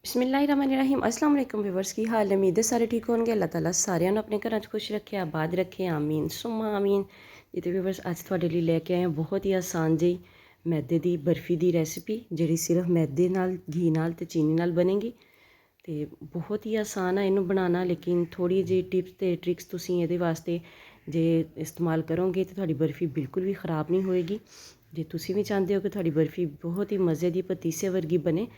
बिस्मिल्लाहिर्रहमानिर्रहीम अस्सलाम वालेकुम व्यूअर्स की हाल उम्मीद है सारे ठीक होंगे। अल्लाह ताला सारिਆਂ ਨੂੰ ਆਪਣੇ ਘਰਾਂ 'ਚ ਖੁਸ਼ ਰੱਖੇ, ਆਬਾਦ ਰੱਖੇ, ਆਮੀਨ ਸੁਮਾ ਆਮੀਨ। ਜਿੱਤੇ व्यूअर्स ਅੱਜ ਤੁਹਾਡੇ ਲਈ ਲੈ ਕੇ ਆਏ ਹਾਂ ਬਹੁਤ ਹੀ ਆਸਾਨ ਜਿਹੀ ਮੈਦੇ ਦੀ ਬਰਫੀ ਦੀ ਰੈਸਿਪੀ, ਜਿਹੜੀ ਸਿਰਫ ਮੈਦੇ ਨਾਲ, ਘੀ ਨਾਲ ਤੇ ਚੀਨੀ ਨਾਲ ਬਣੇਗੀ ਤੇ ਬਹੁਤ ਹੀ ਆਸਾਨ ਹੈ ਇਹਨੂੰ ਬਣਾਉਣਾ। ਲੇਕਿਨ ਥੋੜੀ ਜਿਹੀ ਟਿਪਸ ਤੇ ਟ੍ਰਿਕਸ ਤੁਸੀਂ ਇਹਦੇ ਵਾਸਤੇ ਜੇ ਇਸਤੇਮਾਲ ਕਰੋਗੇ ਤਾਂ ਤੁਹਾਡੀ ਬਰਫੀ ਬਿਲਕੁਲ ਵੀ ख़राब नहीं होएगी। ਜੇ ਤੁਸੀਂ ਵੀ ਚਾਹੁੰਦੇ ਹੋ ਕਿ ਤੁਹਾਡੀ ਬਰਫੀ ਬਹੁਤ ਹੀ ਮਜ਼ੇ ਦੀ ਪਤੀਸੇ ਵਰਗੀ ਬਣੇ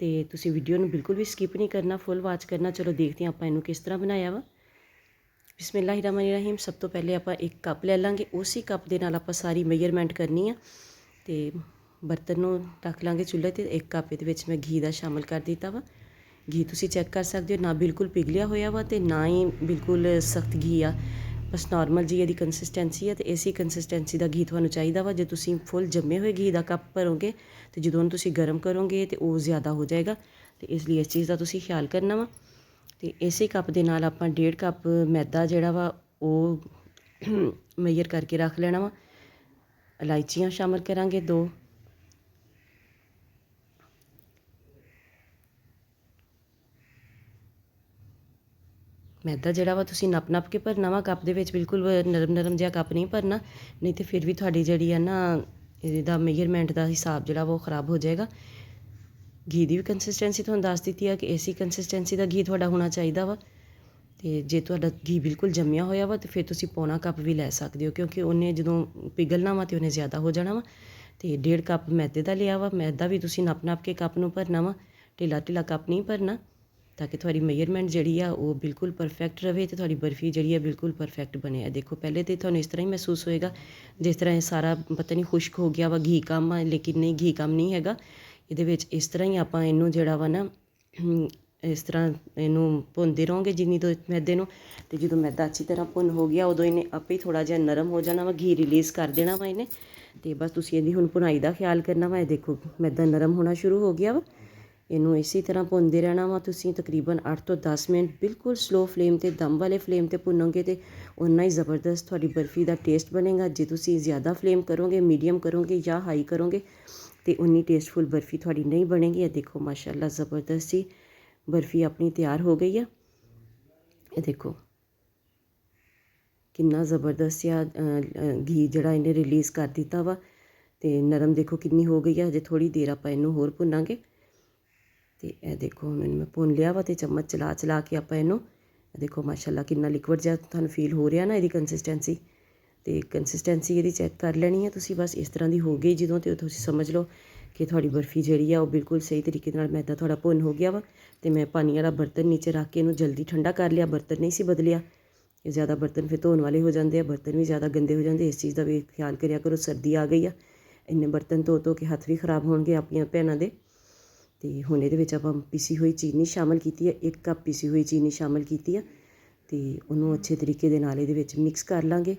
तो तुसी वीडियो में बिल्कुल भी स्किप नहीं करना, फुल वॉच करना। चलो देखते हैं आप इनू किस तरह बनाया वा। बिस्मिल्लाहिर्रहमानिर्रहीम। सब तो पहले आप एक कप ले लेंगे, उसी कप के नाल आप सारी मेजरमेंट करनी है। तो बर्तन नूं रख लाँगे चुल्हे ते। एक कप ये मैं घी का शामिल कर दिता वा। घी तुसी चैक कर सकते हो, ना बिल्कुल पिघलिया होया वा ते ना ही बिल्कुल सख्त घी आ, बस नॉर्मल जी ये कंसिस्टेंसी है। तो इसी कंसिस्टेंसी का घी तुहानूं चाहिदा वा। जे तुसी फुल जमे हुए घी का कप भरोगे तो जो तुसी गर्म करोगे तो वो ज़्यादा हो जाएगा। तो इसलिए इस चीज़ का तुसी ख्याल करना वा। तो इसी कप के नाल आपां 1.5 कप मैदा जिहड़ा वा वो मेजर करके रख लेना वा। इलायचियाँ शामिल करांगे 2, मैदा जिहड़ा वा तुसी नप नप के भरना वा कप दे विच, बिल्कुल नरम नरम जिहा कप नहीं भरना, नहीं तो फिर भी तुहाडी जिहड़ी है ना इहदा मेजरमेंट का हिसाब जिहड़ा वो ख़राब हो जाएगा। घी की भी कंसिस्टेंसी तुहानूं दस दित्ती है कि इसी कंसिस्टेंसी का घी तुहाडा होना चाहिदा वा। ते जे तुहाडा घी बिल्कुल जम्मिया होया वा तो फिर तुसी पौना कप भी लै सकदे हो, क्योंकि उन्हें जदों पिघलना वा तो उन्हें ज़्यादा हो जाना वा। तो 1.5 कप मैदे का लिया वा। मैदा भी तुसी नप नप के कप नूं भरना वा, ढिला ढिला कप नहीं भरना, ताकि थोड़ी मेजरमेंट जी आ वो बिल्कुल परफेक्ट रहे तो थोड़ी बर्फी जी है बिल्कुल परफेक्ट बने। देखो पहले तो थोड़ा इस तरह ही महसूस होएगा जिस तरह सारा पता नहीं खुश्क हो गया वा, घी कम आ, लेकिन नहीं, घी कम नहीं हैगा। ये इस तरह ही आप इनू जोड़ा वा ना इस तरह इनू भुनते रहोगे जिन्नी तो मैदे नूं। तो जो मैदा अच्छी तरह भुन हो गया उदों इन्हें आपे ही थोड़ा जिहा नरम हो जाना वा, घी रिलीज़ कर देना वा इन्हें। तो बस तुसीं इहदी हुण भुनाई का ख्याल करना वा। देखो मैदा नरम होना शुरू हो गया वा। इनू इसी तरह भुनते रहना वा तुसीं तकरीबन 8 तो 10 मिनट बिल्कुल स्लो फ्लेम ते, दम वाले फ्लेम ते भुनोगे तो उन्ना ही ज़बरदस्त थोड़ी बर्फ़ी का टेस्ट बनेगा। जे तुसीं ज़्यादा फ्लेम करोगे, मीडियम करोगे या हाई करोगे तो उन्नी टेस्टफुल बर्फ़ी थोड़ी नहीं बनेगी। ये देखो माशाल्लाह ज़बरदस्त सी बर्फ़ी अपनी तैयार हो गई है। ये देखो कितना ज़बरदस्त या घी जड़ा इन्हें रिलीज़ कर दिता वा। तो नरम देखो कितनी हो गई है। अजे थोड़ी देर आप इनू होर भुनांगे। तो यह देखो मैंने मैं भुन लिया वा। तो चम्मच चला चला के आप इनू देखो माशाल्लाह कितना लिक्विड जहा तुहानूं फील हो रहा ना इसकी कंसिस्टेंसी। तो कंसिस्टेंसी ये चैक कर लेनी है तुसी, बस इस तरह की हो गई जो तो तुसी समझ लो कि थोड़ी बर्फ़ी जी है वो बिल्कुल सही तरीके नाल मैदा थोड़ा भुन हो गया वा। तो मैं पानी वाला बर्तन नीचे रख के इनू जल्दी ठंडा कर लिया, बर्तन नहीं सी बदलिया। ये ज़्यादा बर्तन फिर धोने वाले हो जाते हैं, बर्तन भी ज़्यादा गंदे हो जाते। इस चीज़ का भी ख्याल करिया करो, सर्दी आ गई है, इन्ने बर्तन धो के हत्थ भी खराब होणगे अपनी भैनों के। तो हुण इहदे विच आपां पीसी हुई चीनी शामिल की है, 1 कप पीसी हुई चीनी शामिल की है। तो उन्होंने अच्छे तरीके दे नाल इहदे विच मिक्स कर लाँगे।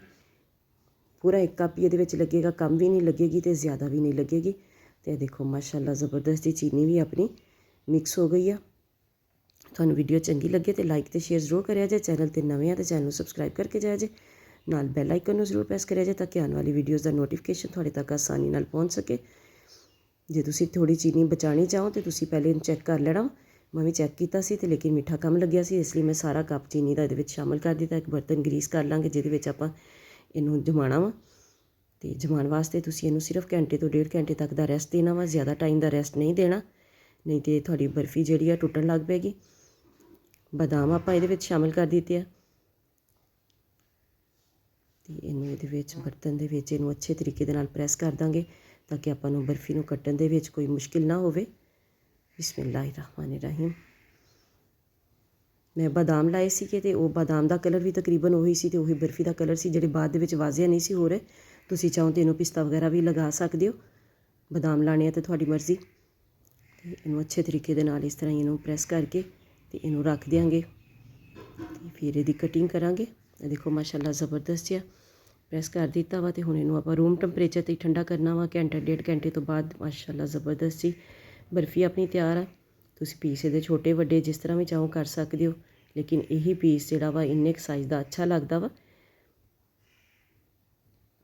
पूरा 1 कप ही इहदे विच लगेगा, कम भी नहीं लगेगी तो ज़्यादा भी नहीं लगेगी। तो देखो माशाल्लाह ज़बरदस्त ही चीनी भी अपनी मिक्स हो गई है। तुहानूं वीडियो चंगी लगे तो लाइक तो शेयर जरूर करिया जे। चैनल ते नवे आ तो चैनल सबसक्राइब करके जाया जे, नाल बैल आइकन नूं जरूर प्रेस करिया जे ताकि आने वाली वीडियोज़ का नोटिफिकेशन तुहाडे तक आसानी नाल पहुँच सके। जे तुसी थोड़ी चीनी बचानी चाहो तो तुसी पहले चैक कर लेना। मैं भी चैक किया सी, लेकिन मीठा कम लग्या सी, इसलिए मैं सारा कप चीनी का ये शामिल कर दिता। एक बर्तन ग्रीस कर लाँगे जिहदे आप इनू जमाना वा। तो जमान वास्ते तुसी इनू सिर्फ घंटे तो 1.5 घंटे तक का रेस्ट देना वा, ज़्यादा टाइम का रेस्ट नहीं देना, नहीं तो थोड़ी बर्फ़ी जी टुटन लग पेगी। बादाम आप ये शामिल कर दिते हैं। तो इनू ये बर्तन के इनू अच्छे तरीके दे नाल प्रेस कर देंगे ताकि आपां नूं बर्फ़ी नूं कट्टण दे विच कोई मुश्किल ना होवे। बिस्मिल्लाहिर्रहमानिर्रहीम। मैं बादाम लाए सी तो वो बादाम का कलर भी तकरीबन उही सी ते उही बर्फ़ी का कलर सी, जिहड़े बाद दे विच वाजिया नहीं सी हो रहे। तुसी चाहो तो इनू पिस्ता वगैरह भी लगा सकदे हो, बादाम लाने तो तुहाडी मर्ज़ी। तो इनू अच्छे तरीके दे नाल इस तरह इनू प्रेस करके तो इनू रख देंगे। फिर इसकी कटिंग करांगे। देखो माशाल्लाह ज़बरदस्त है प्रेस कर दिता वा। तो हुण इनू आपां रूम टैंपरेचर ते ठंडा करना वा, घंटा 1.5 घंटे तो बाद माशाल्लाह ज़बरदस्त सी बर्फ़ी अपनी तैयार है। तुसी पीस इहदे छोटे वड्डे जिस तरह भी चाहो कर सकदे हो, लेकिन यही पीस जिहड़ा वा इन्ने क साइज़ का अच्छा लगदा वा।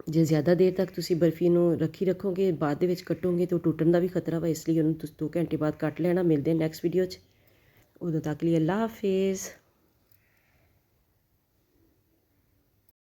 जे ज़्यादा देर तक तुसी बर्फ़ी नूं रखी रखोगे बाद दे विच कट्टोगे तो टुटण का भी खतरा वा, इसलिए उन्होंने 2 घंटे बाद कट लेना। मिलते हैं नैक्सट वीडियो च। ਉਦੋਂ ਤੱਕ ਲਈ ਅੱਲਾ ਹਾਫਿਜ਼।